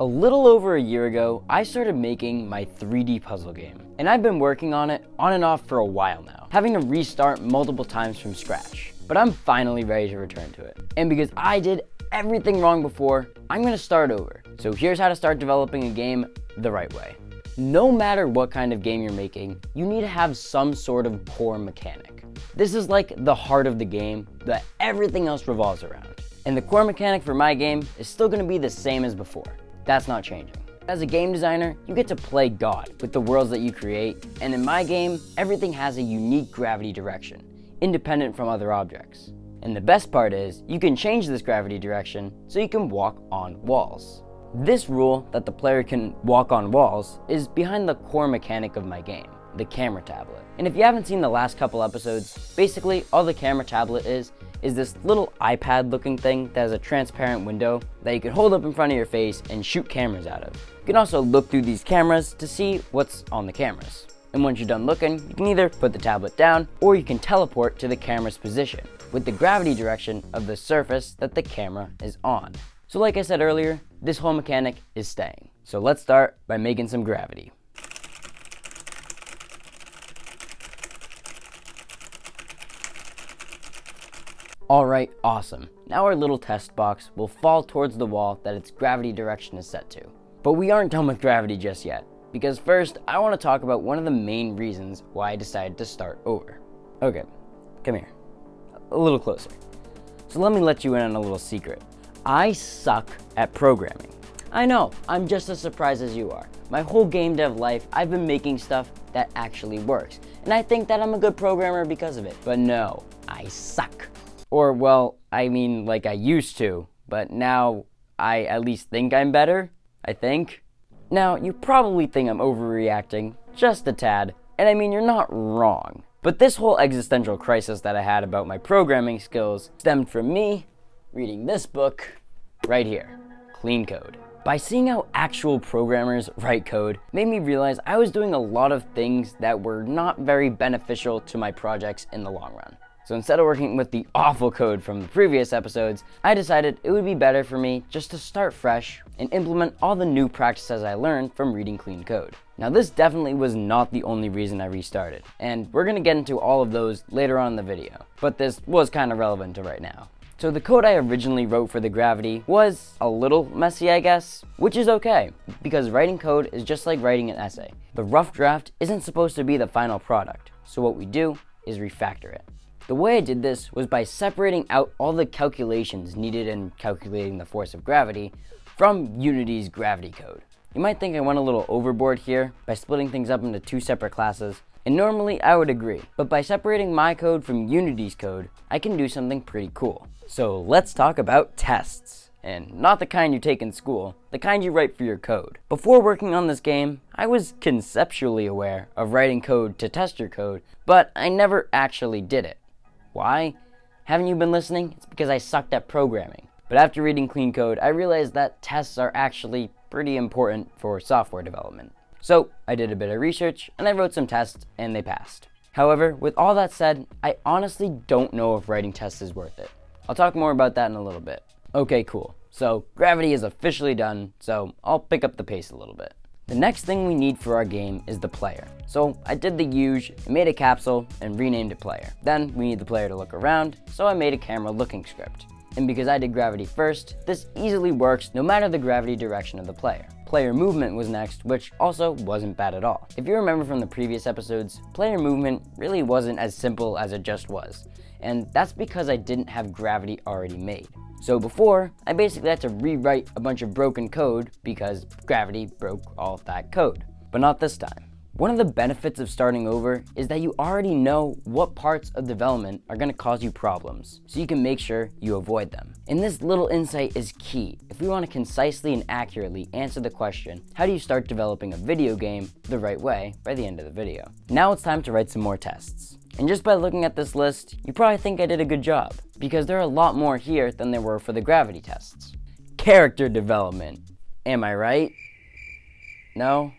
A little over a year ago, I started making my 3D puzzle game, and I've been working on it on and off for a while now, having to restart multiple times from scratch. But I'm finally ready to return to it. And because I did everything wrong before, I'm gonna start over. So here's how to start developing a game the right way. No matter what kind of game you're making, you need to have some sort of core mechanic. This is like the heart of the game that everything else revolves around. And the core mechanic for my game is still gonna be the same as before. That's not changing. As a game designer, you get to play God with the worlds that you create, and in my game, everything has a unique gravity direction, independent from other objects. And the best part is, you can change this gravity direction so you can walk on walls. This rule that the player can walk on walls is behind the core mechanic of my game, the camera tablet. And if you haven't seen the last couple episodes, basically all the camera tablet is this little iPad looking thing that has a transparent window that you can hold up in front of your face and shoot cameras out of. You can also look through these cameras to see what's on the cameras. And once you're done looking, you can either put the tablet down or you can teleport to the camera's position with the gravity direction of the surface that the camera is on. So like I said earlier, this whole mechanic is staying. So let's start by making some gravity. Alright, awesome. Now our little test box will fall towards the wall that its gravity direction is set to. But we aren't done with gravity just yet, because first I want to talk about one of the main reasons why I decided to start over. Okay, come here. A little closer. So let me let you in on a little secret. I suck at programming. I know, I'm just as surprised as you are. My whole game dev life, I've been making stuff that actually works, and I think that I'm a good programmer because of it. But no, I suck. Or, well, I mean, like I used to, but now I at least think I'm better, I think. Now, you probably think I'm overreacting, just a tad, and I mean, you're not wrong. But this whole existential crisis that I had about my programming skills stemmed from me reading this book right here, Clean Code. By seeing how actual programmers write code made me realize I was doing a lot of things that were not very beneficial to my projects in the long run. So instead of working with the awful code from the previous episodes, I decided it would be better for me just to start fresh and implement all the new practices I learned from reading clean code. Now this definitely was not the only reason I restarted, and we're gonna get into all of those later on in the video, but this was kind of relevant to right now. So the code I originally wrote for the gravity was a little messy, I guess, which is okay, because writing code is just like writing an essay. The rough draft isn't supposed to be the final product, so what we do is refactor it. The way I did this was by separating out all the calculations needed in calculating the force of gravity from Unity's gravity code. You might think I went a little overboard here by splitting things up into two separate classes, and normally I would agree, but by separating my code from Unity's code, I can do something pretty cool. So let's talk about tests. And not the kind you take in school, the kind you write for your code. Before working on this game, I was conceptually aware of writing code to test your code, but I never actually did it. Why? Haven't you been listening? It's because I sucked at programming. But after reading clean code, I realized that tests are actually pretty important for software development. So I did a bit of research and I wrote some tests and they passed. However, with all that said, I honestly don't know if writing tests is worth it. I'll talk more about that in a little bit. Okay, cool. So gravity is officially done, so I'll pick up the pace a little bit. The next thing we need for our game is the player. So I did the usual, made a capsule and renamed it player. Then we need the player to look around, so I made a camera looking script. And because I did gravity first, this easily works no matter the gravity direction of the player. Player movement was next, which also wasn't bad at all. If you remember from the previous episodes, player movement really wasn't as simple as it just was. And that's because I didn't have gravity already made. So before, I basically had to rewrite a bunch of broken code because gravity broke all of that code. But not this time. One of the benefits of starting over is that you already know what parts of development are going to cause you problems, so you can make sure you avoid them. And this little insight is key if we want to concisely and accurately answer the question, how do you start developing a video game the right way by the end of the video? Now it's time to write some more tests. And just by looking at this list, you probably think I did a good job, because there are a lot more here than there were for the gravity tests. Character development. Am I right? No?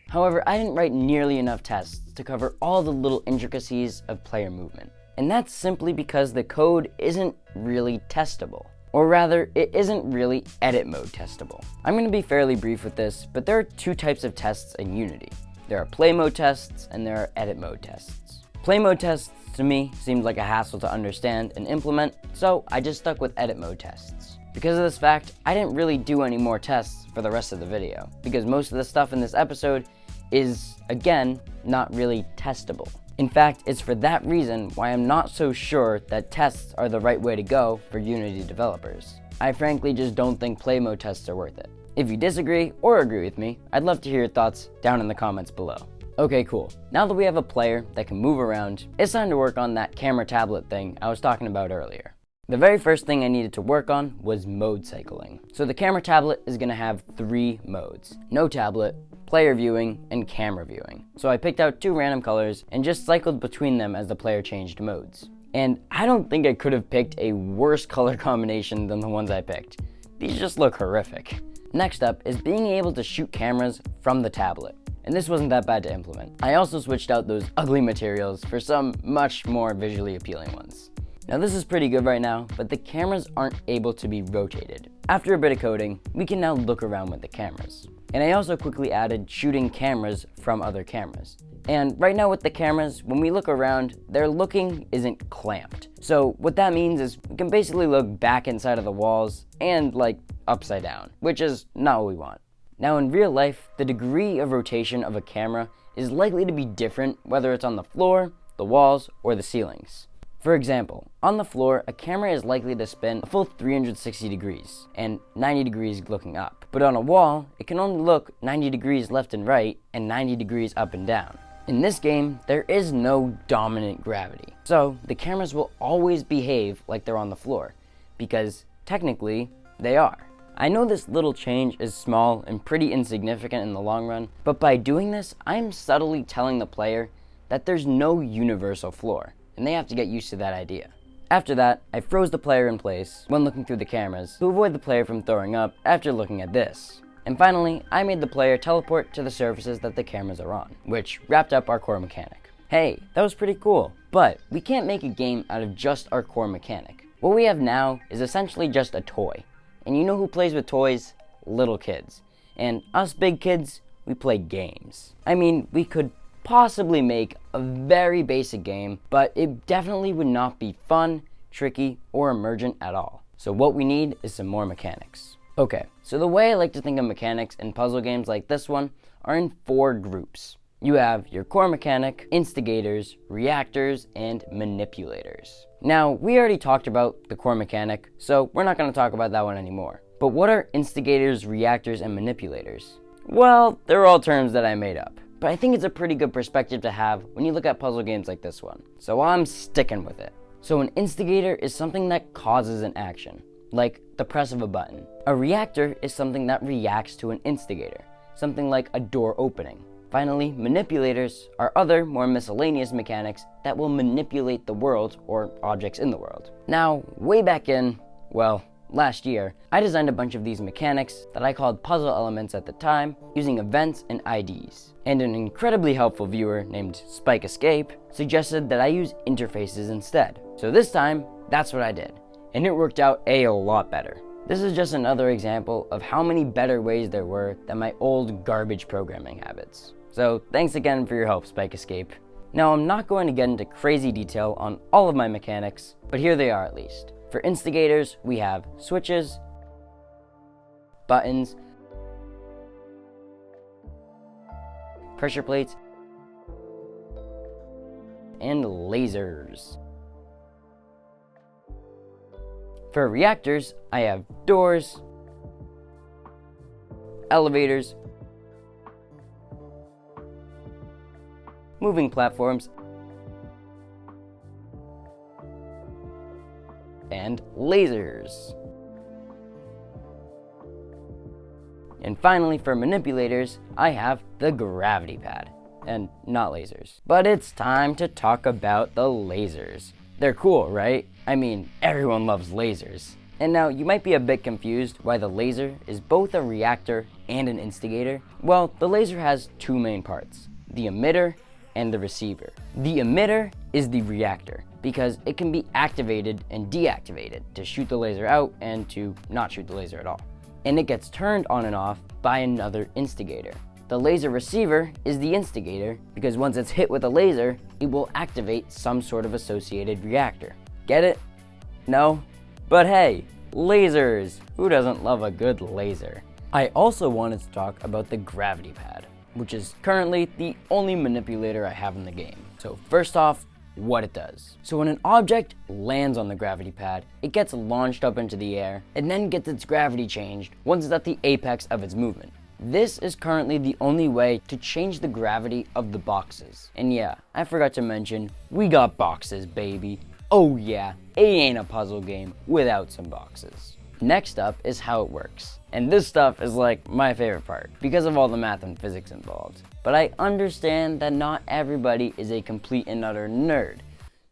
However, I didn't write nearly enough tests to cover all the little intricacies of player movement. And that's simply because the code isn't really testable. Or rather, it isn't really edit mode testable. I'm going to be fairly brief with this, but there are two types of tests in Unity. There are play mode tests and there are edit mode tests. Play mode tests to me seemed like a hassle to understand and implement, so I just stuck with edit mode tests. Because of this fact, I didn't really do any more tests for the rest of the video, because most of the stuff in this episode is, again, not really testable. In fact, it's for that reason why I'm not so sure that tests are the right way to go for Unity developers. I frankly just don't think play mode tests are worth it. If you disagree or agree with me, I'd love to hear your thoughts down in the comments below. Okay, cool. Now that we have a player that can move around, it's time to work on that camera tablet thing I was talking about earlier. The very first thing I needed to work on was mode cycling. So the camera tablet is going to have 3 modes: no tablet, player viewing, and camera viewing. So I picked out 2 random colors and just cycled between them as the player changed modes. And I don't think I could have picked a worse color combination than the ones I picked. These just look horrific. Next up is being able to shoot cameras from the tablet. And this wasn't that bad to implement. I also switched out those ugly materials for some much more visually appealing ones. Now this is pretty good right now, but the cameras aren't able to be rotated. After a bit of coding, we can now look around with the cameras. And I also quickly added shooting cameras from other cameras. And right now with the cameras, when we look around, their looking isn't clamped. So what that means is we can basically look back inside of the walls and like upside down, which is not what we want. Now in real life, the degree of rotation of a camera is likely to be different whether it's on the floor, the walls, or the ceilings. For example, on the floor, a camera is likely to spin a full 360 degrees and 90 degrees looking up. But on a wall, it can only look 90 degrees left and right and 90 degrees up and down. In this game, there is no dominant gravity. So the cameras will always behave like they're on the floor, because technically, they are. I know this little change is small and pretty insignificant in the long run, but by doing this, I'm subtly telling the player that there's no universal floor, and they have to get used to that idea. After that, I froze the player in place when looking through the cameras to avoid the player from throwing up after looking at this. And finally, I made the player teleport to the surfaces that the cameras are on, which wrapped up our core mechanic. Hey, that was pretty cool, but we can't make a game out of just our core mechanic. What we have now is essentially just a toy. And you know who plays with toys? Little kids. And us big kids, we play games. I mean, we could possibly make a very basic game, but it definitely would not be fun, tricky, or emergent at all. So what we need is some more mechanics. Okay, so the way I like to think of mechanics in puzzle games like this one are in 4 groups. You have your core mechanic, instigators, reactors, and manipulators. Now, we already talked about the core mechanic, so we're not going to talk about that one anymore. But what are instigators, reactors, and manipulators? Well, they're all terms that I made up. But I think it's a pretty good perspective to have when you look at puzzle games like this one. So I'm sticking with it. So an instigator is something that causes an action, like the press of a button. A reactor is something that reacts to an instigator, something like a door opening. Finally, manipulators are other, more miscellaneous mechanics that will manipulate the world or objects in the world. Now, way back in, well, last year, I designed a bunch of these mechanics that I called puzzle elements at the time, using events and IDs. And an incredibly helpful viewer named Spike Escape suggested that I use interfaces instead. So this time, that's what I did. And it worked out a lot better. This is just another example of how many better ways there were than my old garbage programming habits. So thanks again for your help, Spike Escape. Now I'm not going to get into crazy detail on all of my mechanics, but here they are at least. For instigators, we have switches, buttons, pressure plates, and lasers. For reactors, I have doors, elevators, moving platforms, and lasers. And finally, for manipulators, I have the gravity pad, and not lasers. But it's time to talk about the lasers. They're cool, right? I mean, everyone loves lasers. And now, you might be a bit confused why the laser is both a reactor and an instigator. Well, the laser has 2 main parts, the emitter and the receiver. The emitter is the reactor, because it can be activated and deactivated to shoot the laser out and to not shoot the laser at all. And it gets turned on and off by another instigator. The laser receiver is the instigator because once it's hit with a laser, it will activate some sort of associated reactor. Get it? No? But hey, lasers! Who doesn't love a good laser? I also wanted to talk about the gravity pad, which is currently the only manipulator I have in the game. So first off, what it does. So when an object lands on the gravity pad, it gets launched up into the air and then gets its gravity changed once it's at the apex of its movement. This is currently the only way to change the gravity of the boxes. And yeah, I forgot to mention, we got boxes, baby. Oh yeah, it ain't a puzzle game without some boxes. Next up is how it works. And this stuff is like my favorite part because of all the math and physics involved. But I understand that not everybody is a complete and utter nerd.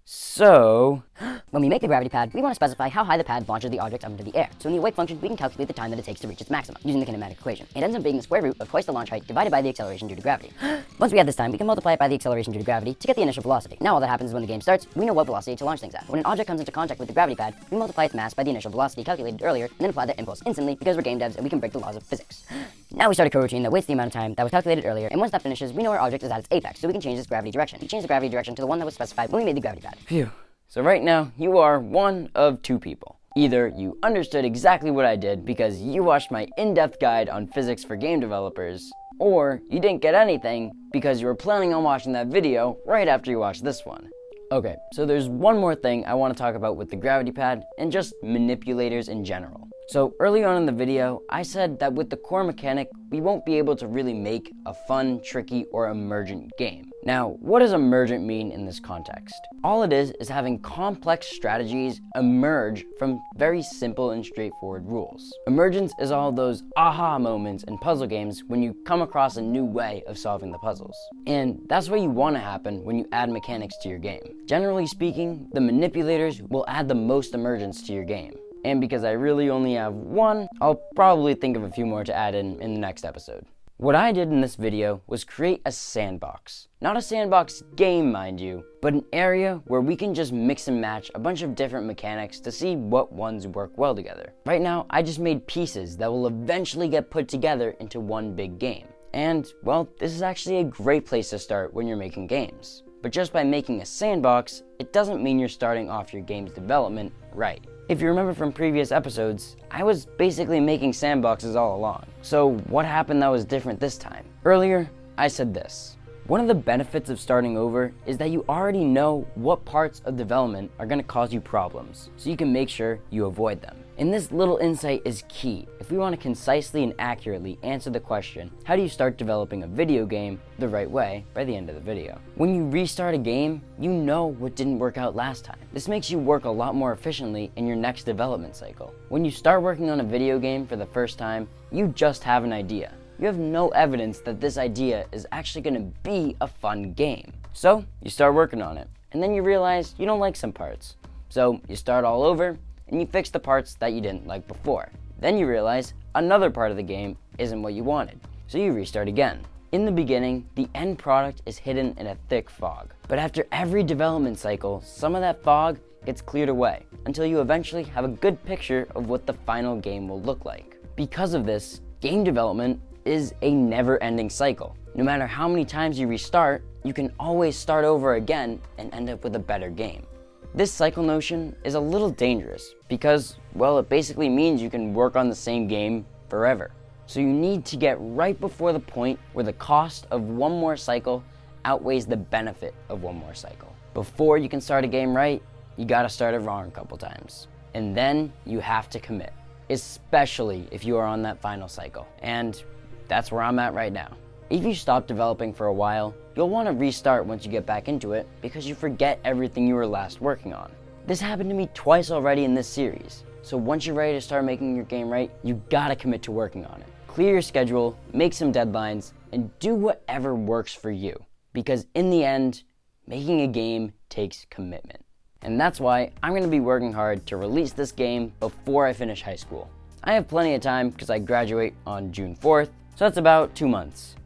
So, when we make the gravity pad, we want to specify how high the pad launches the object up into the air. So in the awake function, we can calculate the time that it takes to reach its maximum, using the kinematic equation. It ends up being the square root of twice the launch height divided by the acceleration due to gravity. Once we have this time, we can multiply it by the acceleration due to gravity to get the initial velocity. Now all that happens is when the game starts, we know what velocity to launch things at. When an object comes into contact with the gravity pad, we multiply its mass by the initial velocity calculated earlier, and then apply that impulse instantly because we're game devs and we can break the laws of physics. Now we start a coroutine that waits the amount of time that was calculated earlier, and once that finishes, we know our object is at its apex, so we can change its gravity direction. We change the gravity direction to the one that was specified when we made the gravity pad. Phew. So right now, you are one of two people. Either you understood exactly what I did because you watched my in-depth guide on physics for game developers, or you didn't get anything because you were planning on watching that video right after you watched this one. Okay, so there's one more thing I want to talk about with the gravity pad and just manipulators in general. So early on in the video, I said that with the core mechanic, we won't be able to really make a fun, tricky, or emergent game. Now, what does emergent mean in this context? All it is having complex strategies emerge from very simple and straightforward rules. Emergence is all those aha moments in puzzle games when you come across a new way of solving the puzzles. And that's what you want to happen when you add mechanics to your game. Generally speaking, the manipulators will add the most emergence to your game. And because I really only have one, I'll probably think of a few more to add in the next episode. What I did in this video was create a sandbox. Not a sandbox game, mind you, but an area where we can just mix and match a bunch of different mechanics to see what ones work well together. Right now, I just made pieces that will eventually get put together into one big game. And, well, this is actually a great place to start when you're making games. But just by making a sandbox, it doesn't mean you're starting off your game's development right. If you remember from previous episodes, I was basically making sandboxes all along. So what happened that was different this time? Earlier, I said this. One of the benefits of starting over is that you already know what parts of development are going to cause you problems, so you can make sure you avoid them. And this little insight is key if we want to concisely and accurately answer the question, how do you start developing a video game the right way by the end of the video? When you restart a game, you know what didn't work out last time. This makes you work a lot more efficiently in your next development cycle. When you start working on a video game for the first time, you just have an idea. You have no evidence that this idea is actually going to be a fun game. So you start working on it, and then you realize you don't like some parts. So you start all over, and you fix the parts that you didn't like before. Then you realize another part of the game isn't what you wanted, so you restart again. In the beginning, the end product is hidden in a thick fog. But after every development cycle, some of that fog gets cleared away until you eventually have a good picture of what the final game will look like. Because of this, game development is a never-ending cycle. No matter how many times you restart, you can always start over again and end up with a better game. This cycle notion is a little dangerous because, well, it basically means you can work on the same game forever. So you need to get right before the point where the cost of one more cycle outweighs the benefit of one more cycle. Before you can start a game right, you gotta start it wrong a couple times. And then you have to commit, especially if you are on that final cycle. And that's where I'm at right now. If you stop developing for a while, you'll want to restart once you get back into it because you forget everything you were last working on. This happened to me twice already in this series, so once you're ready to start making your game right, you gotta commit to working on it. Clear your schedule, make some deadlines, and do whatever works for you, because in the end, making a game takes commitment. And that's why I'm going to be working hard to release this game before I finish high school. I have plenty of time because I graduate on June 4th, so that's about 2 months.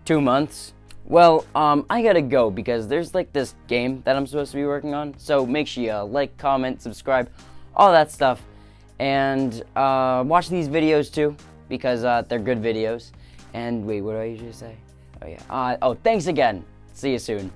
2 months? Well, I gotta go because there's like this game that I'm supposed to be working on. So make sure you like, comment, subscribe, all that stuff. And watch these videos too because they're good videos. And wait, what do I usually say? Oh yeah. Oh, thanks again. See you soon.